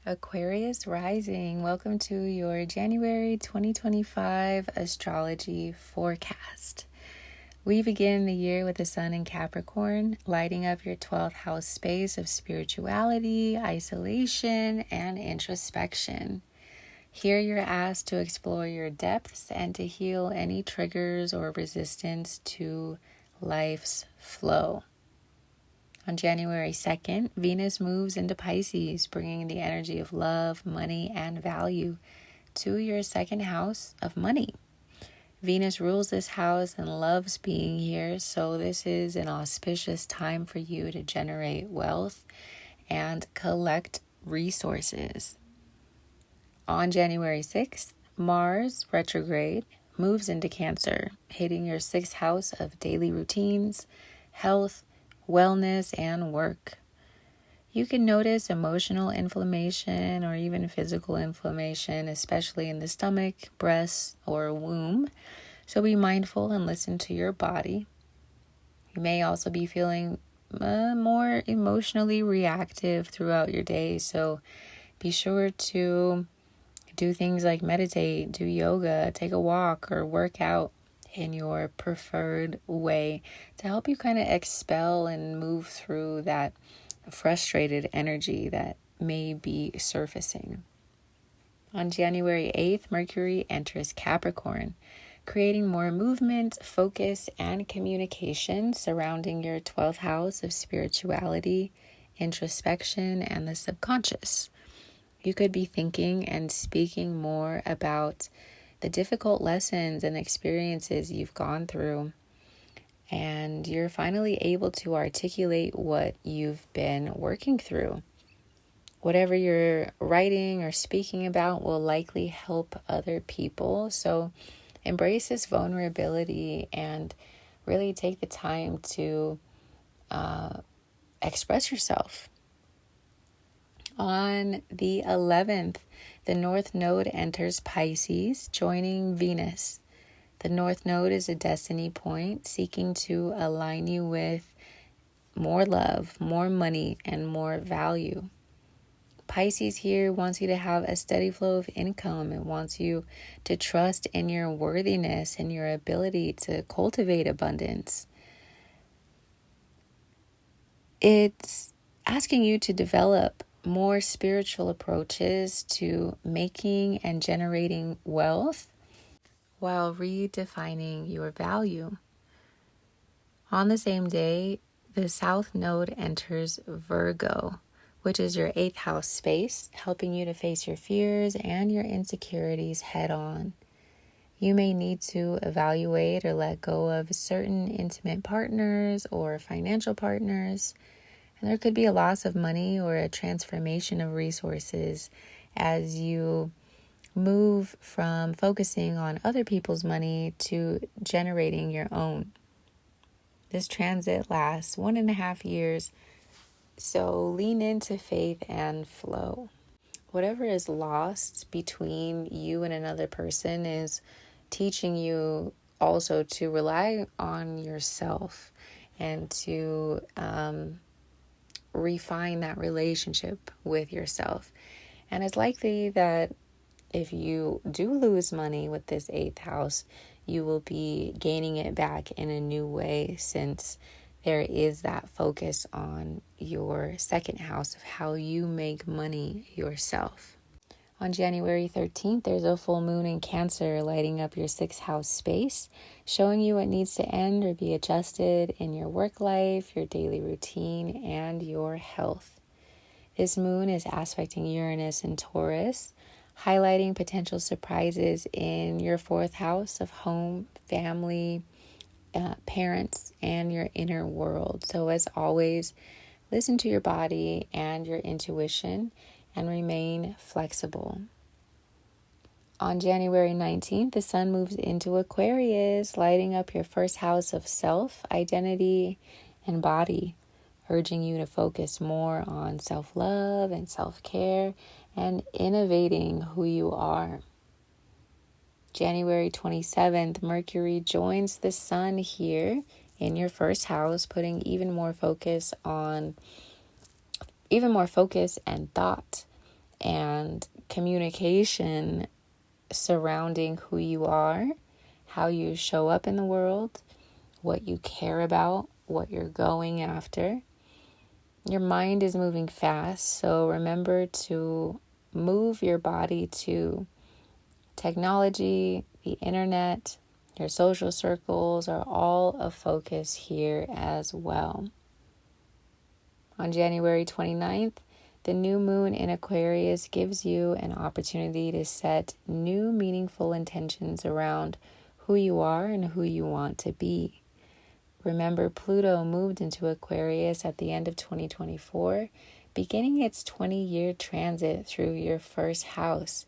Aquarius rising, welcome to your January 2025 astrology forecast. We begin the year with the sun in Capricorn, lighting up your 12th house space of spirituality, isolation, and introspection. Here you're asked to explore your depths and to heal any triggers or resistance to life's flow. On January 2nd, Venus moves into Pisces, bringing the energy of love, money, and value to your second house of money. Venus rules this house and loves being here, so this is an auspicious time for you to generate wealth and collect resources. On January 6th, Mars retrograde moves into Cancer, hitting your 6th house of daily routines, health, wellness, and work. You can notice emotional inflammation or even physical inflammation, especially in the stomach, breast, or womb. So be mindful and listen to your body. You may also be feeling more emotionally reactive throughout your day. So be sure to do things like meditate, do yoga, take a walk, or work out in your preferred way to help you kind of expel and move through that frustrated energy that may be surfacing. On January 8th, Mercury enters Capricorn, creating more movement, focus, and communication surrounding your 12th house of spirituality, introspection, and the subconscious. You could be thinking and speaking more about the difficult lessons and experiences you've gone through, and you're finally able to articulate what you've been working through. Whatever you're writing or speaking about will likely help other people, so embrace this vulnerability and really take the time to express yourself. On the 11th, the North Node enters Pisces, joining Venus. The North Node is a destiny point seeking to align you with more love, more money, and more value. Pisces here wants you to have a steady flow of income. It wants you to trust in your worthiness and your ability to cultivate abundance. It's asking you to develop more spiritual approaches to making and generating wealth while redefining your value. On the same day, the South Node enters Virgo, which is your 8th house space, helping you to face your fears and your insecurities head on. You may need to evaluate or let go of certain intimate partners or financial partners. And there could be a loss of money or a transformation of resources as you move from focusing on other people's money to generating your own. This transit lasts 1.5 years, so lean into faith and flow. Whatever is lost between you and another person is teaching you also to rely on yourself and to refine that relationship with yourself. And it's likely that if you do lose money with this 8th house, you will be gaining it back in a new way, since there is that focus on your second house of how you make money yourself. On January 13th, there's a full moon in Cancer lighting up your 6th house space, showing you what needs to end or be adjusted in your work life, your daily routine, and your health. This moon is aspecting Uranus and Taurus, highlighting potential surprises in your 4th house of home, family, parents, and your inner world. So as always, listen to your body and your intuition and remain flexible. On January 19th, the sun moves into Aquarius, lighting up your 1st house of self, identity, and body, urging you to focus more on self-love and self-care and innovating who you are. January 27th, Mercury joins the sun here in your 1st house, putting even more focus and thought and communication surrounding who you are, how you show up in the world, what you care about, what you're going after. Your mind is moving fast, so remember to move your body to technology, the internet, your social circles are all a focus here as well. On January 29th, the new moon in Aquarius gives you an opportunity to set new meaningful intentions around who you are and who you want to be. Remember, Pluto moved into Aquarius at the end of 2024, beginning its 20-year transit through your first house,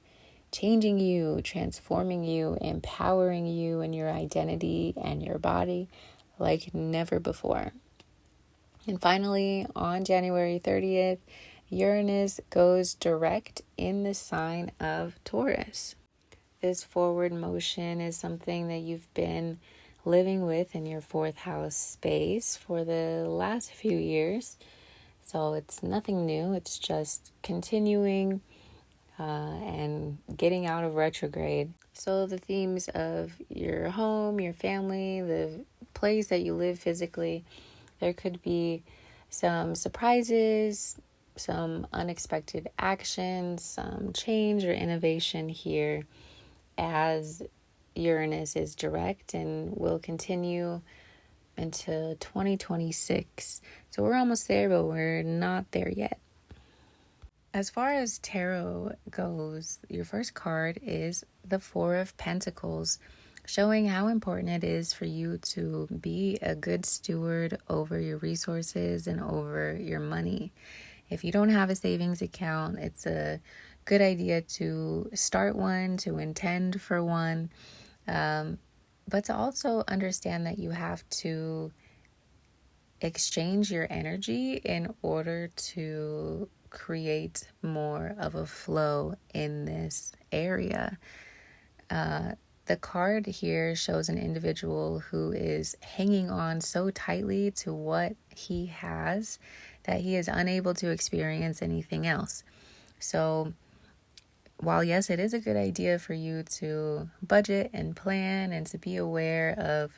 changing you, transforming you, empowering you in your identity and your body like never before. And finally, on January 30th, Uranus goes direct in the sign of Taurus. This forward motion is something that you've been living with in your fourth house space for the last few years. So it's nothing new. It's just continuing and getting out of retrograde. So the themes of your home, your family, the place that you live physically, there could be some surprises, some unexpected actions, some change or innovation here as Uranus is direct and will continue until 2026. So we're almost there, but we're not there yet. As far as tarot goes, your first card is the Four of Pentacles, showing how important it is for you to be a good steward over your resources and over your money. If you don't have a savings account, it's a good idea to start one, to intend for one, but to also understand that you have to exchange your energy in order to create more of a flow in this area. The card here shows an individual who is hanging on so tightly to what he has that he is unable to experience anything else. So while yes, it is a good idea for you to budget and plan and to be aware of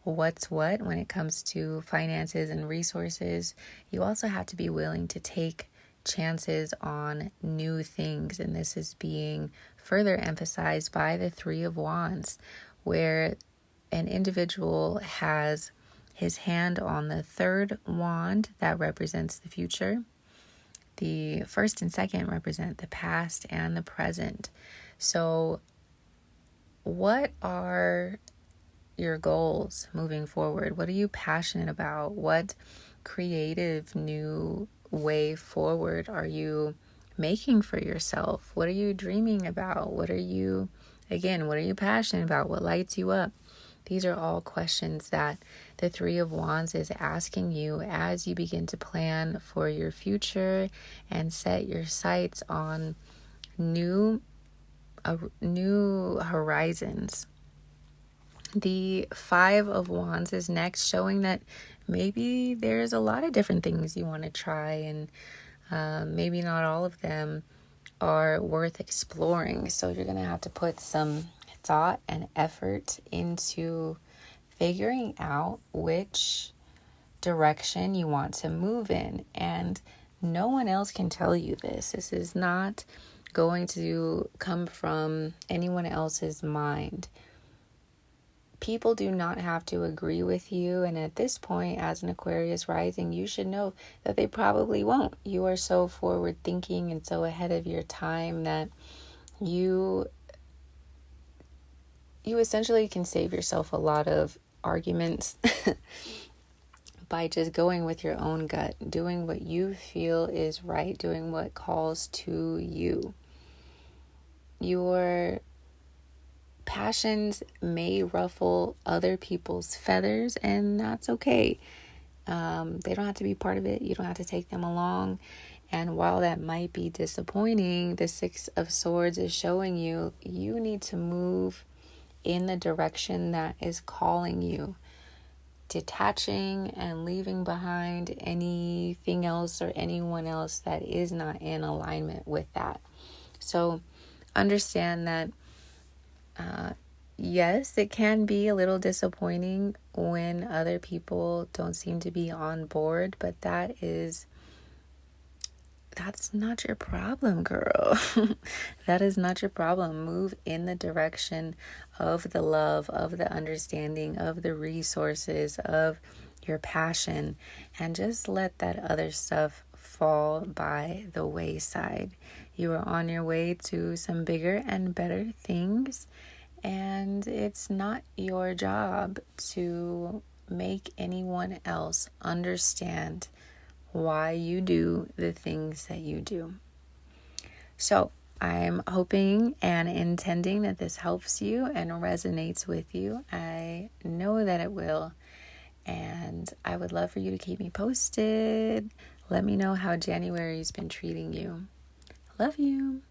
what's what when it comes to finances and resources, you also have to be willing to take chances on new things. And this is being further emphasized by the Three of Wands, where an individual has his hand on the third wand that represents the future. The first and second represent the past and the present. So what are your goals moving forward? What are you passionate about? What creative new way forward are you making for yourself? What are you dreaming about? What are you passionate about? What lights you up? These are all questions that the Three of Wands is asking you as you begin to plan for your future and set your sights on new horizons. The Five of Wands is next, showing that maybe there's a lot of different things you want to try, and maybe not all of them are worth exploring. So you're going to have to put some thought and effort into figuring out which direction you want to move in. And no one else can tell you this. This is not going to come from anyone else's mind. People do not have to agree with you. And at this point, as an Aquarius rising, you should know that they probably won't. You are so forward thinking and so ahead of your time that you essentially can save yourself a lot of arguments by just going with your own gut, doing what you feel is right, doing what calls to you. Your passions may ruffle other people's feathers, and that's okay. They don't have to be part of it. You don't have to take them along. And while that might be disappointing, the Six of Swords is showing you need to move in the direction that is calling you. detaching and leaving behind anything else or anyone else that is not in alignment with that. So understand that yes, it can be a little disappointing when other people don't seem to be on board, but that's not your problem, girl. That is not your problem. Move in the direction of the love, of the understanding, of the resources, of your passion, and just let that other stuff fall by the wayside. You are on your way to some bigger and better things, and it's not your job to make anyone else understand why you do the things that you do. So I'm hoping and intending that this helps you and resonates with you. I know that it will. And I would love for you to keep me posted. Let me know how January's been treating you. Love you.